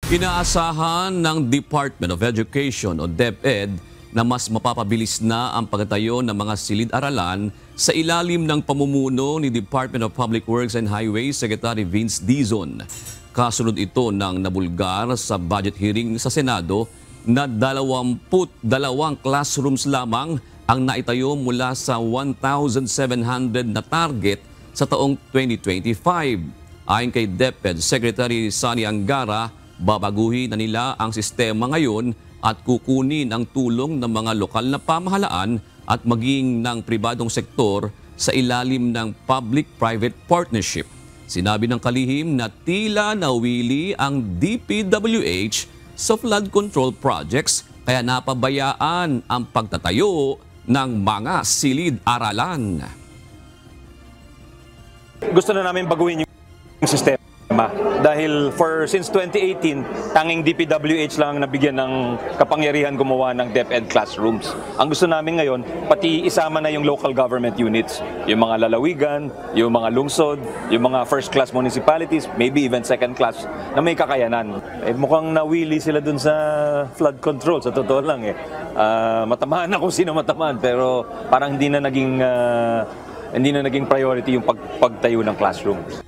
Inaasahan ng Department of Education o DepEd na mas mapapabilis na ang pagtatayo ng mga silid-aralan sa ilalim ng pamumuno ni Department of Public Works and Highways Secretary Vince Dizon. Kasunod ito ng nabulgar sa budget hearing sa Senado na 22 classrooms lamang ang naitayo mula sa 1,700 na target sa taong 2025. Ayon kay DepEd Secretary Sani Angara, babaguhin na nila ang sistema ngayon at kukunin ang tulong ng mga lokal na pamahalaan at maging ng pribadong sektor sa ilalim ng public-private partnership. Sinabi ng kalihim na tila nawili ang DPWH sa flood control projects kaya napabayaan ang pagtatayo ng mga silid-aralan. Gusto na namin baguhin yung sistema. Dahil since 2018, tanging DPWH lang ang nabigyan ng kapangyarihan gumawa ng DepEd classrooms. Ang gusto namin ngayon, pati isama na yung local government units, yung mga lalawigan, yung mga lungsod, yung mga first-class municipalities, maybe even second-class na may kakayanan. Mukhang nawili sila dun sa flood control, sa totoo lang Matamaan na kung sino matamaan, pero parang hindi na naging priority yung pagtayo ng classrooms.